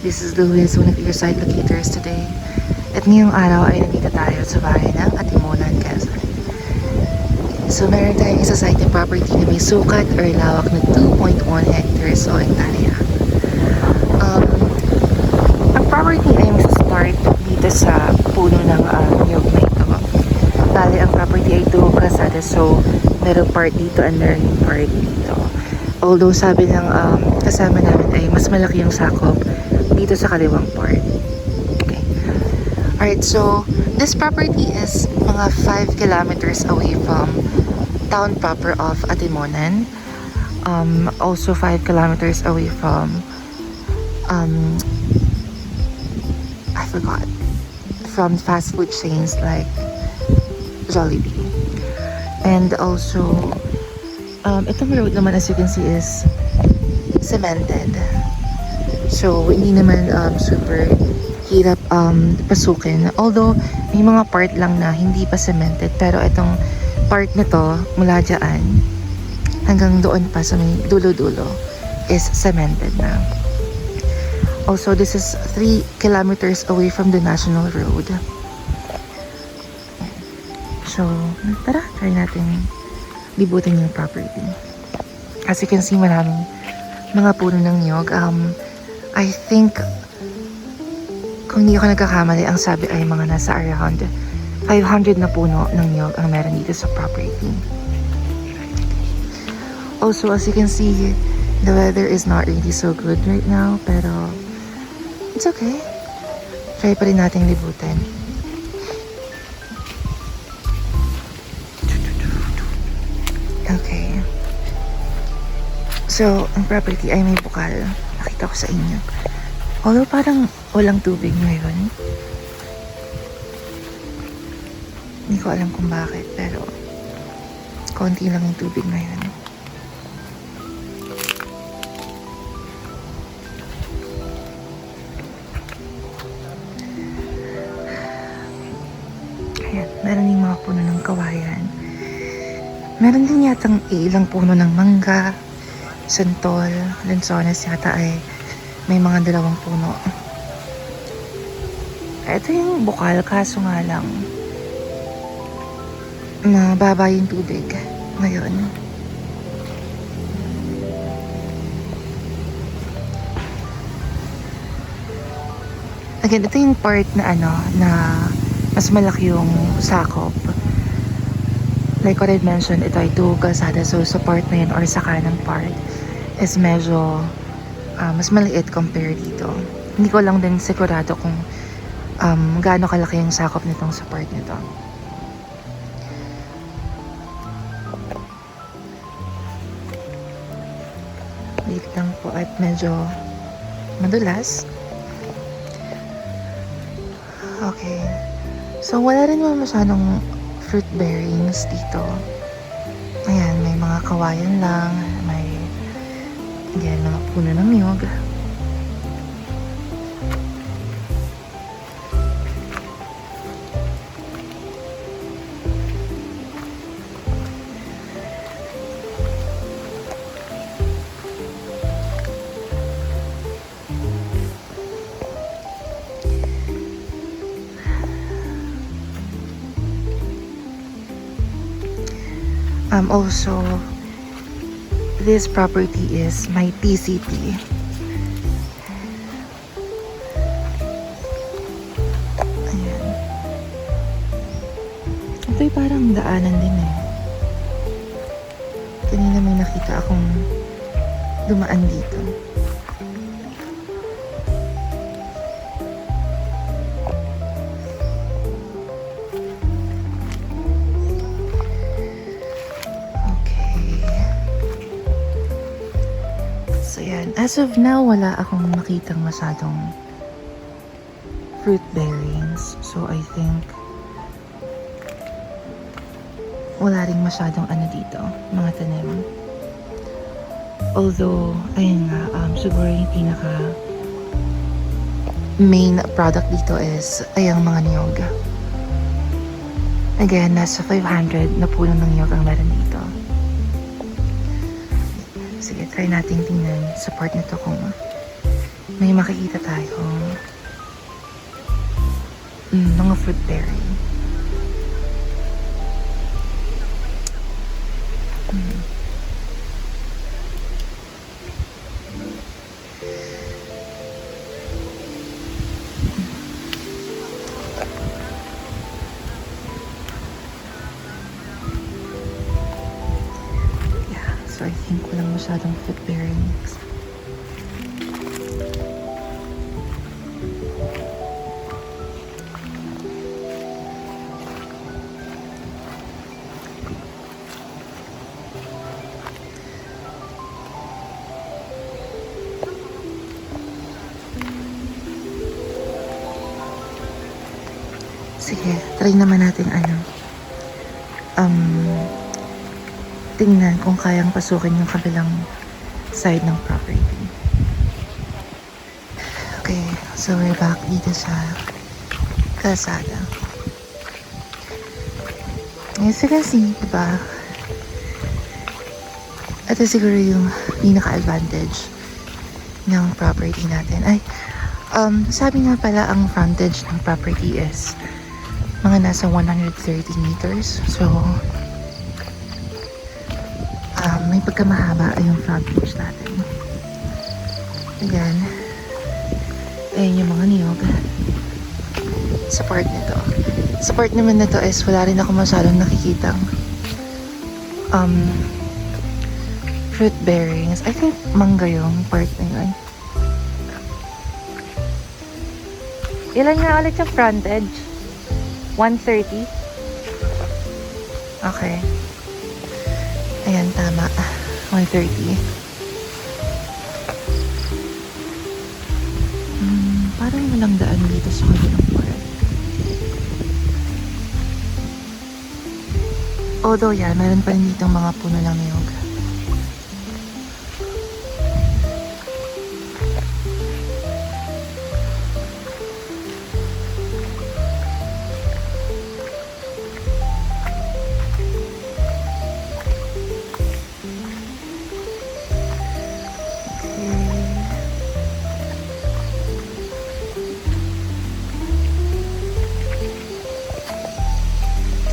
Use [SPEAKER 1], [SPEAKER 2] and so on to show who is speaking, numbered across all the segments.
[SPEAKER 1] this is Louis, one of your site locators today. At ngayong araw ay nandito tayo sa bahay ng Atimunan, Quezon. So meron tayong isa site na property na may sukat or lawak na 2.1 hectares o hektarya. Ang property ay mas start dito sa puno ng niyog na ito. Bali, ang property ay 2 kalsada, so meron part dito and meron part dito. Although sabi ng kasama namin ay mas malaki yung sakop dito sa kaliwang part. Okay. Alright, so this property is mga 5 kilometers away from town proper of Atimonan. Also 5 kilometers away from I forgot, from fast food chains like Jollibee. And also itong road naman, as you can see, is cemented. So, hindi naman super hirap pasukin. Although, may mga part lang na hindi pa cemented. Pero itong part na to, mula dyan, hanggang doon pa sa may dulo-dulo, is cemented na. Also, this is 3 kilometers away from the national road. So, tara, try natin libutin yung property. As you can see, maraming mga puno ng niyog. I think, kung hindi ako nagkakamali, ang sabi ay mga nasa around 500 na puno ng niyog ang meron dito sa property. Also, as you can see, the weather is not really so good right now, pero it's okay. Try pa rin natin libutin. Okay. So, ang property ay may bukal. Nakita ko sa inyo. Although parang walang tubig ngayon. Hindi ko alam kung bakit, pero konti lang yung tubig ngayon. Ayan, meron yung mga puno ng kawayan. Meron din yatang ilang puno ng mangga, santol, lansones yata ay may mga 2 puno. Ito yung bukal, kaso nga lang mababa yung tubig ngayon. Again, ito yung part na na mas malaki yung sakop. Like what I mentioned, ito ay 2 kalsada. So sa part na yun or sa kanang part is medyo mas maliit compare dito. Hindi ko lang din sigurado kung gaano kalaki yung sakop nitong sa part nito. Dito lang po at medyo madulas. Okay. So wala rin naman masyadong fruit bearings dito. Ayan, may mga kawayan lang, may again, mga puno ng niyog. Also, this property is my PCP. Ayan. Ito'y parang daanan din eh. Kanina may nakita akong dumaan dito. So yan, as of now wala akong makitang masyadong fruit bearings. So I think wala ring masyadong dito, mga tanim. Although, ayun nga, siguro yung pinaka main product dito is ayang mga niyog. Again, nasa 500 na puno ng niyog ang meron dito. Sige, try natin tingnan sa part nito kung may makikita tayo. Mga fruit berry. Yeah, so I think walang masyadong fruit bearings. Sige, try naman natin tingnan kung kayang pasukin yung kabilang side ng property. Okay, so we're back dito sa kalsada. As you can see, diba? Ito siguro yung pinaka-advantage ng property natin. Ay, sabi nga pala ang frontage ng property is mga nasa 130 meters. So, may pagkamahaba yung frontage natin. Ayan. Ayan yung mga niyog. Support nito. Support naman nito is wala rin ako masyadong nakikitang fruit bearings. I think mangga yung part na yun. Ilan nga ulit yung frontage? 130? Okay. Ayan, tama. 130. Parang walang daan dito sa kabilang part. Although yan, meron pa rin dito mga puno ng niyog.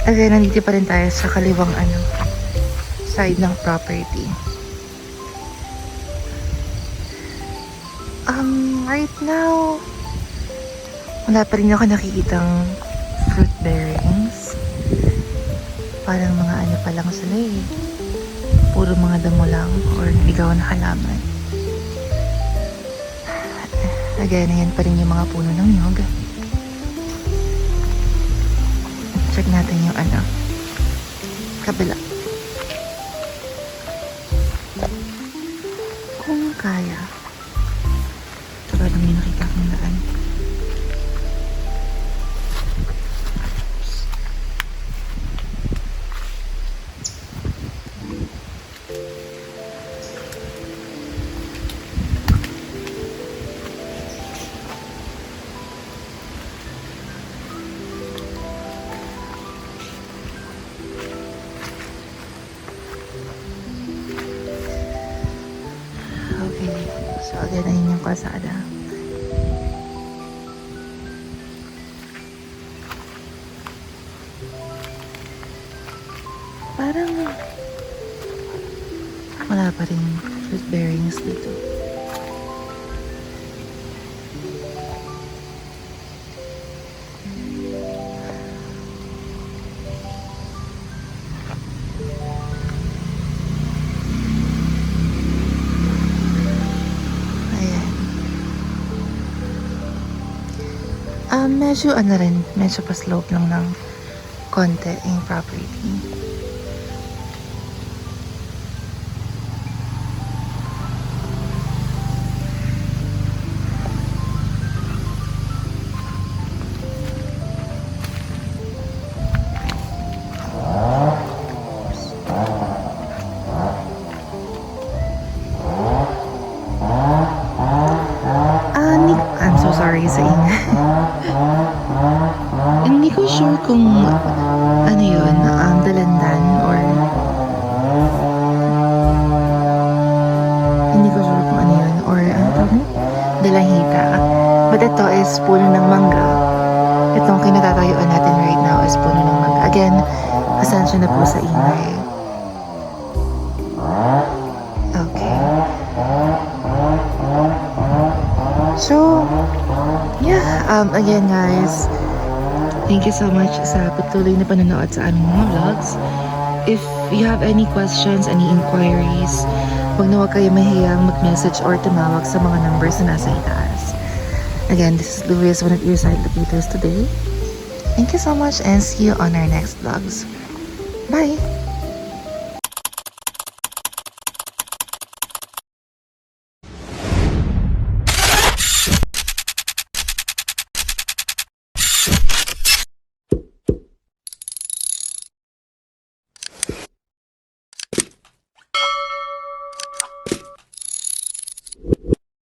[SPEAKER 1] Okay, nandito pa rin tayo sa kaliwang side ng property. Right now, wala pa rin ako nakikitang fruit bearings. Parang mga pa lang sila eh. Puro mga damo lang or ligaw na halaman. Again, ayan pa rin yung mga puno ng niyog. Check natin yung kabila. Kung kaya. Ito lang yung nakita kong daan. Okay, so again, ayun yung kalsada. Parang wala pa rin fruit bearings dito. Medyo medyo pa-slope lang ng konti yung property. I'm so sorry sa ingay. Hindi ko sure kung yun, dalandan or hindi ko sure kung yun or tawag mo? langita. But ito is puno ng mangga. Itong kinatatayuan natin right now is puno ng mangga. Again, pasensya na po sa ingay. Okay. So, yeah, again guys, thank you so much sa patuloy na panonood sa aming mga vlogs. If you have any questions, any inquiries, huwag na huwag kayo mahiyang mag-message or tumawag sa mga numbers na nasa itaas. Again, this is Louis, one of your side locators today. Thank you so much and see you on our next vlogs. Bye!